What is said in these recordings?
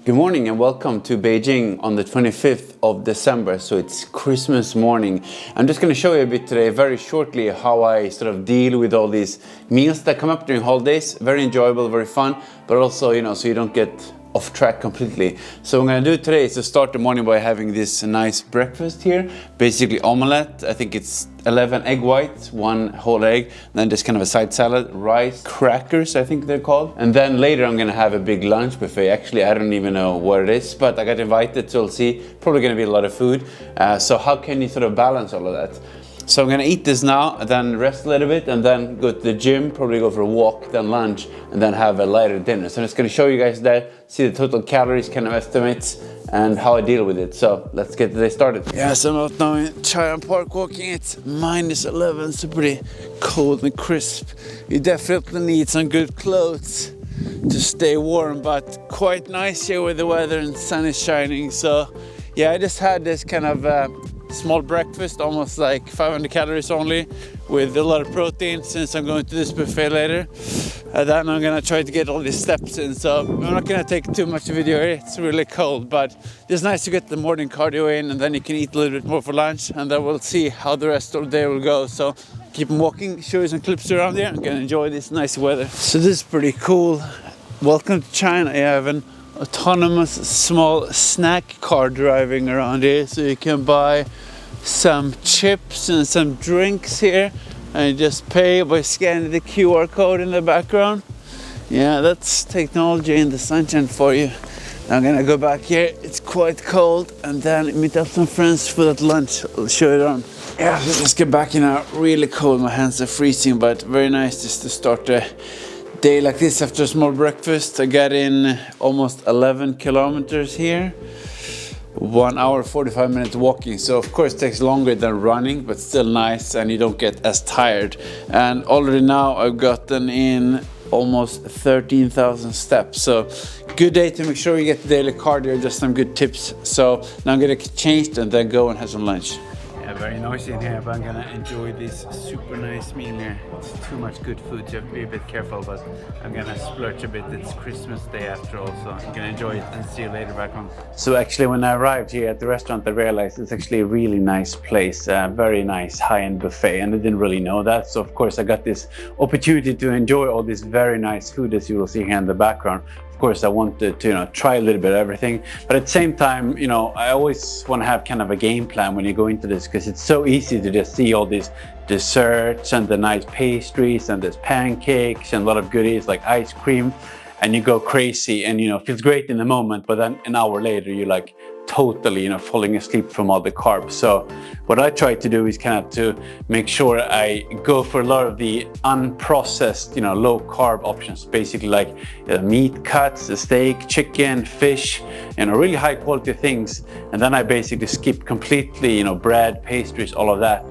Good morning and welcome to Beijing on the 25th of December. So it's Christmas morning. I'm just going to show you a bit today, very shortly, how I sort of deal with all these meals that come up during holidays. Very enjoyable, very fun, but also, so you don't get off track completely. So what I'm going to do today is to start the morning by having this nice breakfast here. Basically omelette. I think it's 11 egg whites, 1 whole egg, then just kind of a side salad, rice, crackers I think they're called. And then later I'm going to have a big lunch buffet. Actually, I don't even know what it is, but I got invited, so we'll see. Probably going to be a lot of food. So how can you sort of balance all of that? So I'm gonna eat this now, and then rest a little bit, and then go to the gym, probably go for a walk, then lunch, and then have a lighter dinner. So I'm just gonna show you guys that, see the total calories, kind of estimates, and how I deal with it. So let's get the day started. Yeah, so I'm out now in China Park walking. It's -11, so pretty cold and crisp. You definitely need some good clothes to stay warm, but quite nice here with the weather and the sun is shining. So yeah, I just had this kind of small breakfast, almost like 500 calories only, with a lot of protein since I'm going to this buffet later. Then I'm gonna try to get all these steps in, so I'm not gonna take too much video here. It's really cold, but it's nice to get the morning cardio in, and then you can eat a little bit more for lunch, and then we'll see how the rest of the day will go. So keep on walking, show you some clips around here. I'm gonna enjoy this nice weather. So this is pretty cool. Welcome to China. You have an autonomous small snack car driving around here, so you can buy some chips and some drinks here and you just pay by scanning the QR code in the background. Yeah, that's technology in the sunshine for you. I'm gonna go back here, it's quite cold, and then meet up some friends for that lunch. I'll show you around. Yeah, let's get back in now. Really cold, my hands are freezing, but very nice just to start the day like this after a small breakfast. I got in almost 11 kilometers here, 1 hour 45 minutes walking, so of course it takes longer than running, but still nice, and you don't get as tired. And already now I've gotten in almost 13,000 steps, so good day to make sure you get the daily cardio. Just some good tips. So now I'm gonna get changed and then go and have some lunch. Very noisy in here, but I'm gonna enjoy this super nice meal here. It's too much good food, so you have to be a bit careful, but I'm gonna splurge a bit. It's Christmas Day after all, so I'm gonna enjoy it and see you later back home. So actually when I arrived here at the restaurant, I realized it's actually a really nice place, very nice high-end buffet, and I didn't really know that. So of course I got this opportunity to enjoy all this very nice food, as you will see here in the background. Of course, I wanted to try a little bit of everything, but at the same time, I always want to have kind of a game plan when you go into this, because it's so easy to just see all these desserts and the nice pastries and there's pancakes and a lot of goodies like ice cream, and you go crazy and it feels great in the moment, but then an hour later you're like totally falling asleep from all the carbs. So what I try to do is kind of to make sure I go for a lot of the unprocessed low carb options, basically like meat cuts, steak, chicken, fish, really high quality things. And then I basically skip completely bread, pastries, all of that.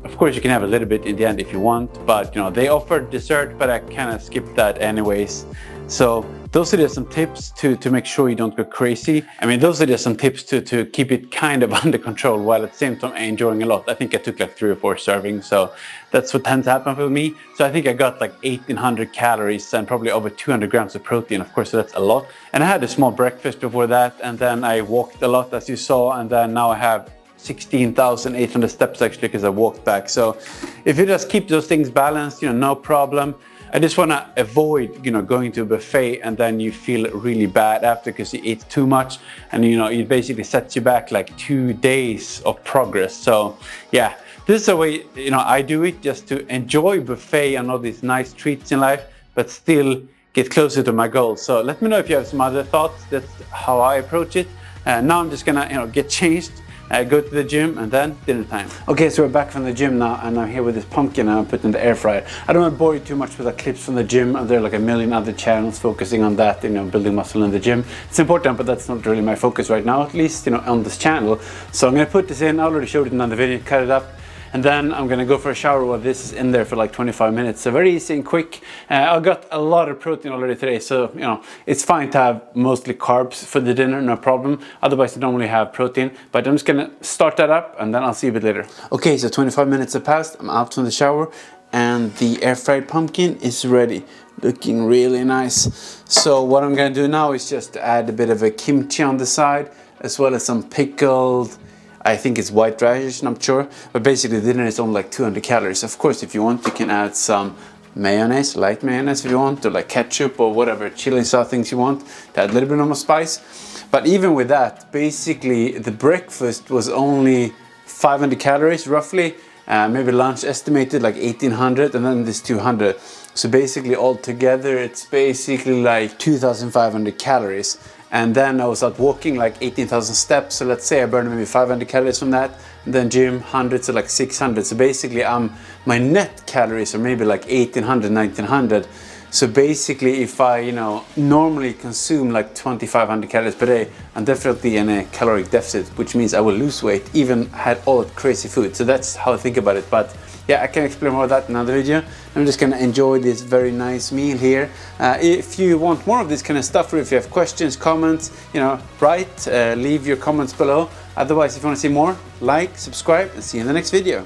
Of course you can have a little bit in the end if you want, but they offer dessert, but I kind of skip that anyways. So those are just some tips to make sure you don't go crazy. I mean, those are just some tips to keep it kind of under control while at the same time enjoying a lot. I think I took like 3 or 4 servings, so that's what tends to happen for me. So I think I got like 1,800 calories and probably over 200 grams of protein. Of course, so that's a lot. And I had a small breakfast before that, and then I walked a lot, as you saw, and then now I have 16,800 steps actually, because I walked back. So if you just keep those things balanced, no problem. I just want to avoid, going to a buffet and then you feel really bad after because you eat too much, and it basically sets you back like 2 days of progress. So yeah, this is the way I do it, just to enjoy buffet and all these nice treats in life, but still get closer to my goals. So let me know if you have some other thoughts. That's how I approach it. Now I'm just gonna get changed, go to the gym, and then dinner time. Okay, so we're back from the gym now, and I'm here with this pumpkin and I'm putting in the air fryer. I don't want to bore you too much with the clips from the gym. There are like a million other channels focusing on that, building muscle in the gym. It's important, but that's not really my focus right now, at least, on this channel. So I'm gonna put this in. I already showed it in another video, cut it up. And then I'm gonna go for a shower while this is in there for like 25 minutes. So very easy and quick. I got a lot of protein already today, so it's fine to have mostly carbs for the dinner, no problem. Otherwise I don't really have protein, but I'm just gonna start that up and then I'll see you a bit later. Okay, so 25 minutes have passed. I'm out from the shower. and the air fried pumpkin is ready. Looking really nice. So what I'm gonna do now is just add a bit of a kimchi on the side, as well as some pickled, I think it's white radish, not sure. But basically the dinner is only like 200 calories. Of course, if you want, you can add some mayonnaise, light mayonnaise if you want, or like ketchup or whatever chili sauce things you want to add a little bit more spice. But even with that, basically the breakfast was only 500 calories roughly. Maybe lunch estimated like 1800, and then this 200. So basically altogether it's basically like 2500 calories. And then I was out walking like 18,000 steps. So let's say I burned maybe 500 calories from that. And then gym 100, so like 600. So basically my net calories are maybe like 1800, 1900. So basically if I, you know, normally consume like 2500 calories per day, I'm definitely in a caloric deficit, which means I will lose weight, even had all that crazy food. So that's how I think about it. But yeah, I can explain more of that in another video. I'm just gonna enjoy this very nice meal here. If you want more of this kind of stuff, or if you have questions, comments, you know, leave your comments below. Otherwise, if you want to see more, like, subscribe, and see you in the next video.